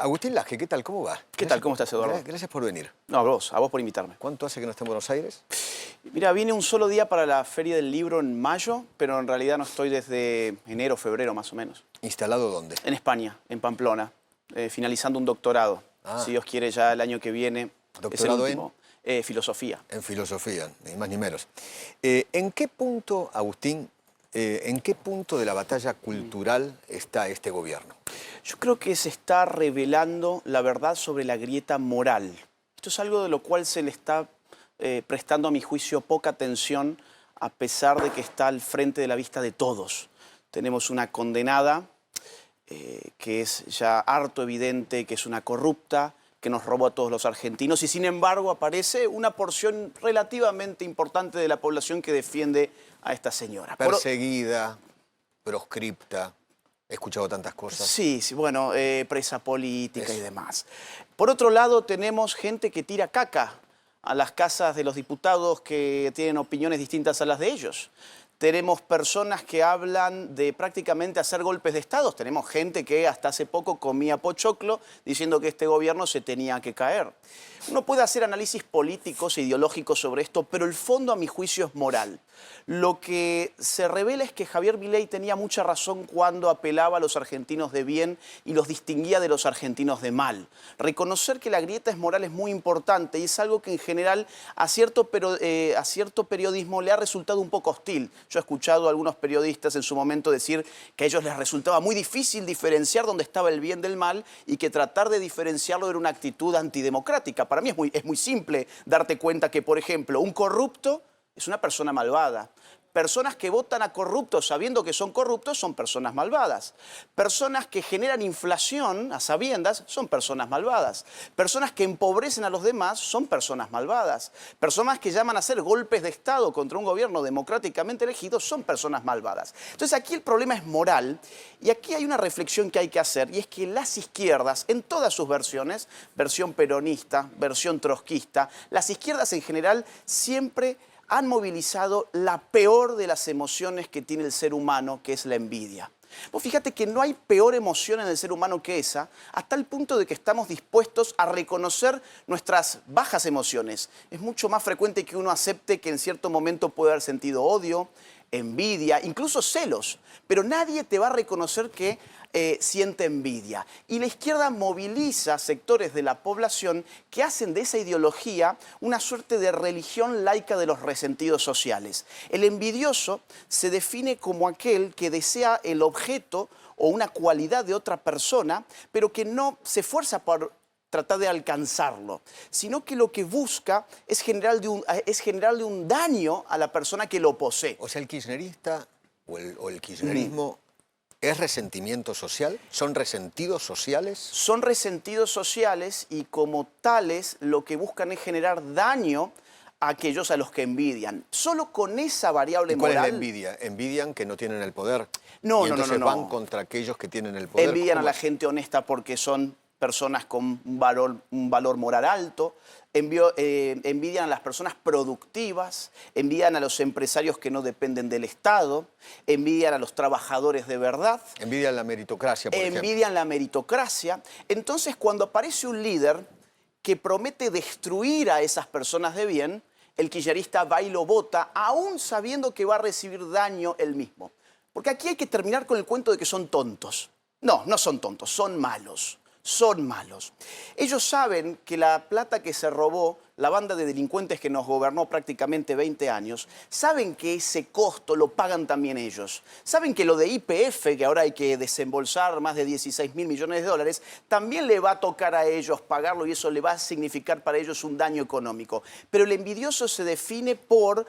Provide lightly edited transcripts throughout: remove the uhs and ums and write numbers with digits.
Agustín Laje, ¿qué tal? ¿Cómo va? ¿Qué tal? ¿Cómo estás, Eduardo? Gracias por venir. No, a vos por invitarme. ¿Cuánto hace que no está en Buenos Aires? Mira, vine un solo día para la Feria del Libro en mayo, pero en realidad no estoy desde enero, febrero más o menos. ¿Instalado dónde? En España, en Pamplona, finalizando un doctorado. Si Dios quiere, ya el año que viene. ¿Doctorado es el último. Filosofía. En filosofía, ni más ni menos. ¿En qué punto, Agustín, en qué punto de la batalla cultural está este gobierno? Yo creo que se está revelando la verdad sobre la grieta moral. Esto es algo de lo cual se le está prestando, a mi juicio, poca atención, a pesar de que está al frente de la vista de todos. Tenemos una condenada que es ya harto evidente que es una corrupta, que nos robó a todos los argentinos, y sin embargo aparece una porción relativamente importante de la población que defiende a esta señora. Perseguida, proscripta. He escuchado tantas cosas. Sí, bueno, presa política y demás. Por otro lado, tenemos gente que tira caca a las casas de los diputados que tienen opiniones distintas a las de ellos. Tenemos personas que hablan de prácticamente hacer golpes de Estado. Tenemos gente que hasta hace poco comía pochoclo diciendo que este gobierno se tenía que caer. Uno puede hacer análisis políticos e ideológicos sobre esto, pero el fondo, a mi juicio, es moral. Lo que se revela es que Javier Milei tenía mucha razón cuando apelaba a los argentinos de bien y los distinguía de los argentinos de mal. Reconocer que la grieta es moral es muy importante y es algo que en general a cierto periodismo le ha resultado un poco hostil. Yo he escuchado a algunos periodistas en su momento decir que a ellos les resultaba muy difícil diferenciar dónde estaba el bien del mal y que tratar de diferenciarlo era una actitud antidemocrática. Para mí es muy simple darte cuenta que, por ejemplo, un corrupto es una persona malvada. Personas que votan a corruptos sabiendo que son corruptos son personas malvadas. Personas que generan inflación a sabiendas son personas malvadas. Personas que empobrecen a los demás son personas malvadas. Personas que llaman a hacer golpes de Estado contra un gobierno democráticamente elegido son personas malvadas. Entonces aquí el problema es moral y aquí hay una reflexión que hay que hacer, y es que las izquierdas, en todas sus versiones, versión peronista, versión trotskista, las izquierdas en general siempre han movilizado la peor de las emociones que tiene el ser humano, que es la envidia. Vos fíjate que no hay peor emoción en el ser humano que esa, hasta el punto de que estamos dispuestos a reconocer nuestras bajas emociones. Es mucho más frecuente que uno acepte que en cierto momento puede haber sentido odio, envidia, incluso celos, pero nadie te va a reconocer que siente envidia. Y la izquierda moviliza sectores de la población que hacen de esa ideología una suerte de religión laica de los resentidos sociales. El envidioso se define como aquel que desea el objeto o una cualidad de otra persona, pero que no se esfuerza por tratar de alcanzarlo, sino que lo que busca es generarle un daño a la persona que lo posee. O sea, el kirchnerista o el kirchnerismo ¿es resentimiento social? ¿Son resentidos sociales? Son resentidos sociales y como tales lo que buscan es generar daño a aquellos a los que envidian. Solo con esa variable moral... ¿Cuál es la envidia? ¿Envidian que no tienen el poder? No, y entonces no. van contra aquellos que tienen el poder. Envidian a la gente honesta porque son personas con un valor moral alto, envidian a las personas productivas, envidian a los empresarios que no dependen del Estado, envidian a los trabajadores de verdad. Envidian la meritocracia, por ejemplo. Envidian la meritocracia. Entonces, cuando aparece un líder que promete destruir a esas personas de bien, el kirchnerista va y lo vota, aún sabiendo que va a recibir daño él mismo. Porque aquí hay que terminar con el cuento de que son tontos. No, no son tontos, son malos. Son malos. Ellos saben que la plata que se robó la banda de delincuentes que nos gobernó prácticamente 20 años, saben que ese costo lo pagan también ellos. Saben que lo de YPF, que ahora hay que desembolsar más de 16.000 millones de dólares, también le va a tocar a ellos pagarlo y eso le va a significar para ellos un daño económico. Pero el envidioso se define por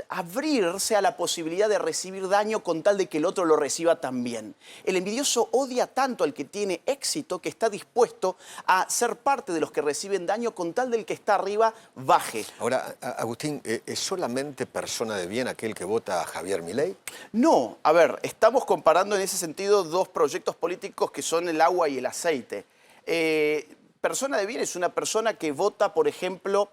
abrirse a la posibilidad de recibir daño con tal de que el otro lo reciba también. El envidioso odia tanto al que tiene éxito que está dispuesto a ser parte de los que reciben daño con tal del que está arriba baje. Ahora, Agustín, ¿es solamente persona de bien aquel que vota a Javier Milei? No, a ver, estamos comparando en ese sentido dos proyectos políticos que son el agua y el aceite. Persona de bien es una persona que vota, por ejemplo,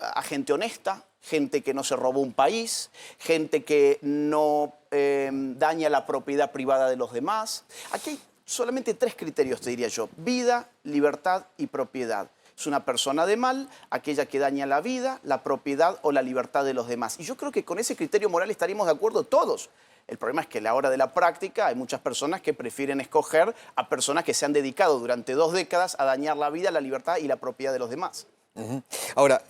a gente honesta, gente que no se robó un país, gente que no daña la propiedad privada de los demás. Aquí hay solamente 3 criterios, te diría yo: vida, libertad y propiedad. Es una persona de mal aquella que daña la vida, la propiedad o la libertad de los demás. Y yo creo que con ese criterio moral estaríamos de acuerdo todos. El problema es que a la hora de la práctica hay muchas personas que prefieren escoger a personas que se han dedicado durante 2 décadas a dañar la vida, la libertad y la propiedad de los demás. Ahora,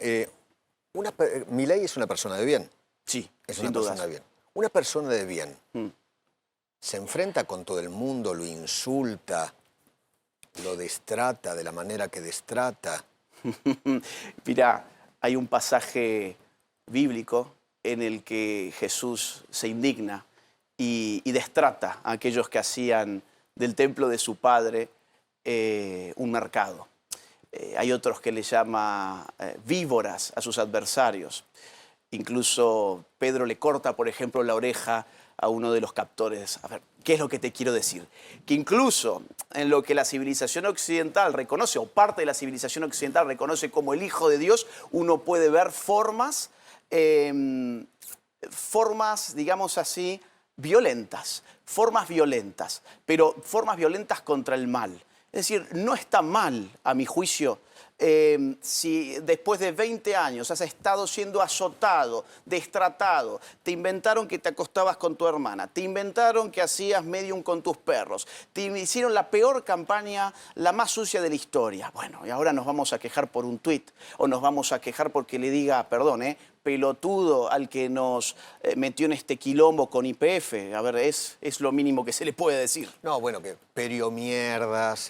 Milei es una persona de bien. Sí, Es sin una dudas. persona de bien. Una persona de bien se enfrenta con todo el mundo, lo insulta, lo destrata de la manera que destrata. Mirá, hay un pasaje bíblico en el que Jesús se indigna y destrata a aquellos que hacían del templo de su padre un mercado. Hay otros que le llama víboras a sus adversarios. Incluso Pedro le corta, por ejemplo, la oreja a uno de los captores. A ver, ¿qué es lo que te quiero decir? Que incluso en lo que la civilización occidental reconoce, o parte de la civilización occidental reconoce como el Hijo de Dios, uno puede ver formas, digamos así, violentas, pero formas violentas contra el mal. Es decir, no está mal, a mi juicio, si después de 20 años has estado siendo azotado, destratado, te inventaron que te acostabas con tu hermana, te inventaron que hacías medium con tus perros, te hicieron la peor campaña, la más sucia de la historia. Bueno, y ahora nos vamos a quejar por un tuit, o nos vamos a quejar porque le diga, perdón, pelotudo al que nos metió en este quilombo con YPF. A ver, es lo mínimo que se le puede decir. No, bueno, que periomierdas,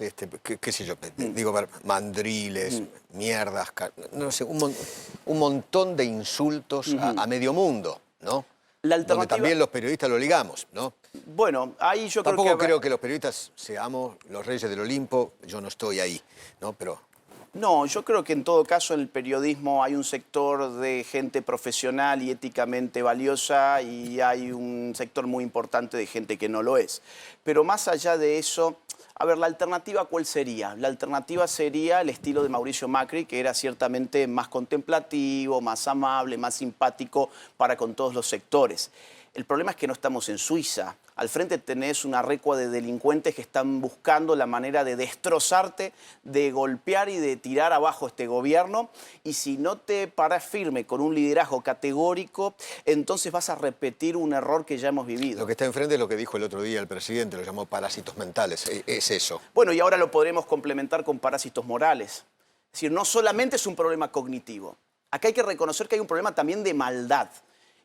qué sé yo, digo, mandriles, mierdas, no sé, un montón de insultos a medio mundo, ¿no? La alternativa... Donde también los periodistas lo ligamos, ¿no? Bueno, ahí yo Tampoco creo creo que los periodistas seamos los reyes del Olimpo, yo no estoy ahí, ¿no? Pero... No, yo creo que en todo caso en el periodismo hay un sector de gente profesional y éticamente valiosa y hay un sector muy importante de gente que no lo es. Pero más allá de eso, a ver, ¿la alternativa cuál sería? La alternativa sería el estilo de Mauricio Macri, que era ciertamente más contemplativo, más amable, más simpático para con todos los sectores. El problema es que no estamos en Suiza. Al frente tenés una recua de delincuentes que están buscando la manera de destrozarte, de golpear y de tirar abajo este gobierno. Y si no te paras firme con un liderazgo categórico, entonces vas a repetir un error que ya hemos vivido. Lo que está enfrente es lo que dijo el otro día el presidente, lo llamó parásitos mentales, es eso. Bueno, y ahora lo podremos complementar con parásitos morales. Es decir, no solamente es un problema cognitivo. Acá hay que reconocer que hay un problema también de maldad.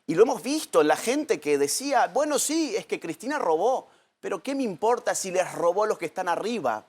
Y lo hemos visto, la gente que decía, bueno, sí, es que Cristina robó, pero ¿qué me importa si les robó a los que están arriba?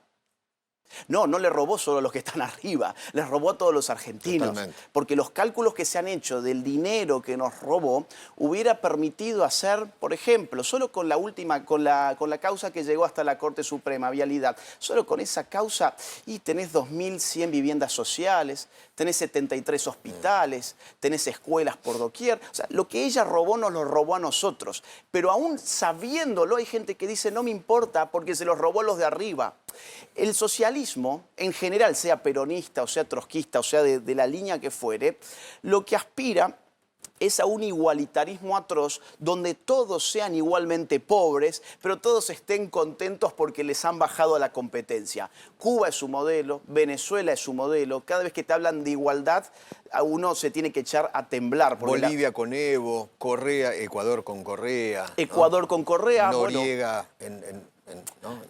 No, no le robó solo a los que están arriba, les robó a todos los argentinos. Totalmente. Porque los cálculos que se han hecho del dinero que nos robó hubiera permitido hacer, por ejemplo, solo con la última, con la causa que llegó hasta la Corte Suprema, vialidad, solo con esa causa, y tenés 2.100 viviendas sociales, tenés 73 hospitales, tenés escuelas por doquier. O sea, lo que ella robó nos lo robó a nosotros. Pero aún sabiéndolo, hay gente que dice, no me importa porque se los robó los de arriba. El socialismo, en general, sea peronista o sea trotskista, o sea de la línea que fuere, lo que aspira es a un igualitarismo atroz donde todos sean igualmente pobres, pero todos estén contentos porque les han bajado a la competencia. Cuba es su modelo, Venezuela es su modelo. Cada vez que te hablan de igualdad, a uno se tiene que echar a temblar. Bolivia con Evo, Correa, Ecuador con Correa. Ecuador, ¿no? Con Correa. Noriega, ¿no?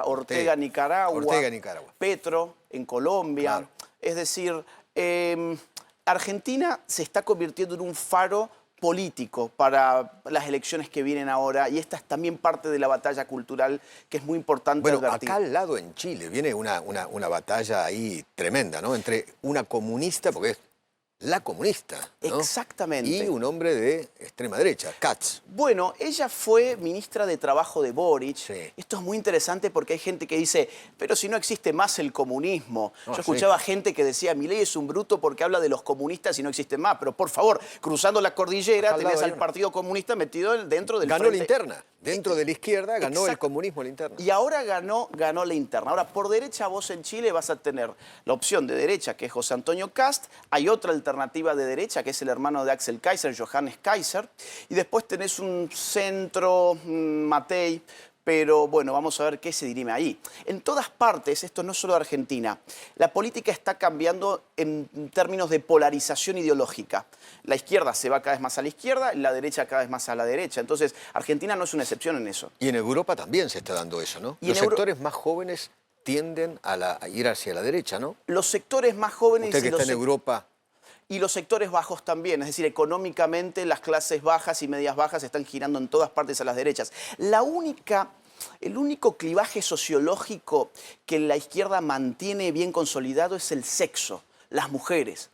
Ortega, Nicaragua. Ortega, Nicaragua. Petro en Colombia. Claro. Es decir, Argentina se está convirtiendo en un faro político para las elecciones que vienen ahora y esta es también parte de la batalla cultural que es muy importante advertir. Acá al lado en Chile viene una batalla ahí tremenda, ¿no? Entre una comunista, porque es la comunista, ¿no? Exactamente. Y un hombre de extrema derecha, Katz. Bueno, ella fue ministra de Trabajo de Boric. Sí. Esto es muy interesante porque hay gente que dice, pero si no existe más el comunismo. Yo escuchaba gente que decía, Milei es un bruto porque habla de los comunistas y no existen más. Pero por favor, cruzando la cordillera tenés al Partido Comunista metido dentro del Ganó frente. la interna. Dentro de la izquierda ganó el comunismo la interna. Y ahora ganó la interna. Ahora, por derecha, vos en Chile vas a tener la opción de derecha, que es José Antonio Kast. Hay otra alternativa de derecha, que es el hermano de Axel Kaiser, Johannes Kaiser. Y después tenés un centro, Matei, Pero bueno, vamos a ver qué se dirime ahí. En todas partes, esto no es solo de Argentina, la política está cambiando en términos de polarización ideológica. La izquierda se va cada vez más a la izquierda y la derecha cada vez más a la derecha. Entonces, Argentina no es una excepción en eso. Y en Europa también se está dando eso, ¿no? Y Los en sectores más jóvenes tienden a ir hacia la derecha, ¿no? Los sectores más jóvenes... Usted que está en Europa... Y los sectores bajos también, es decir, económicamente las clases bajas y medias bajas están girando en todas partes a las derechas. El único clivaje sociológico que la izquierda mantiene bien consolidado es el sexo, las mujeres.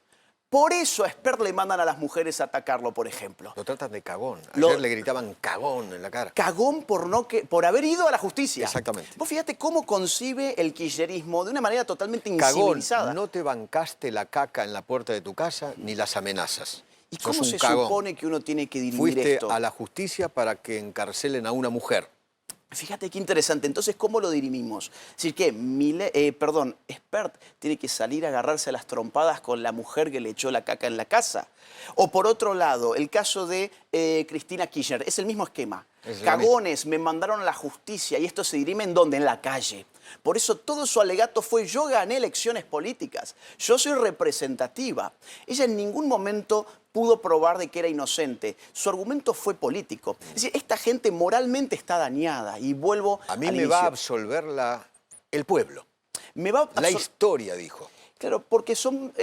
Por eso a Spert le mandan a las mujeres a atacarlo, por ejemplo. Lo tratan de cagón. Ayer le gritaban cagón en la cara. Cagón por haber ido a la justicia. Exactamente. Vos fíjate cómo concibe el kirchnerismo de una manera totalmente incivilizada. Cagón, no te bancaste la caca en la puerta de tu casa ni las amenazas. ¿Y Sos cómo un se cagón. supone que uno tiene que dirimir Fuiste esto? a la justicia para que encarcelen a una mujer. Fíjate qué interesante. Entonces, ¿cómo lo dirimimos? Es decir, que Spert tiene que salir a agarrarse a las trompadas con la mujer que le echó la caca en la casa. O por otro lado, el caso de Cristina Kirchner. Es el mismo esquema. Cagones, me mandaron a la justicia y esto se dirime ¿en dónde? En la calle. Por eso todo su alegato fue yo gané elecciones políticas, yo soy representativa. Ella en ningún momento pudo probar de que era inocente. Su argumento fue político. Es decir, esta gente moralmente está dañada. Y vuelvo A mí al me inicio. va a absolver el pueblo. La historia, dijo. Claro, porque son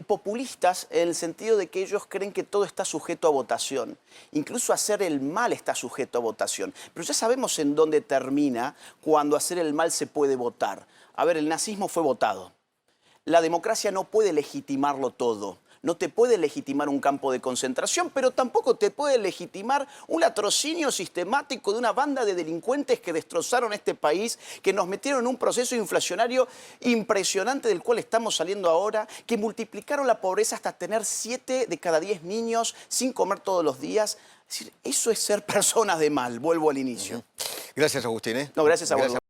populistas en el sentido de que ellos creen que todo está sujeto a votación. Incluso hacer el mal está sujeto a votación. Pero ya sabemos en dónde termina cuando hacer el mal se puede votar. A ver, el nazismo fue votado. La democracia no puede legitimarlo todo. No te puede legitimar un campo de concentración, pero tampoco te puede legitimar un latrocinio sistemático de una banda de delincuentes que destrozaron este país, que nos metieron en un proceso inflacionario impresionante del cual estamos saliendo ahora, que multiplicaron la pobreza hasta tener 7 de cada 10 niños sin comer todos los días. Es decir, eso es ser personas de mal. Vuelvo al inicio. Gracias, Agustín. No, gracias a vos.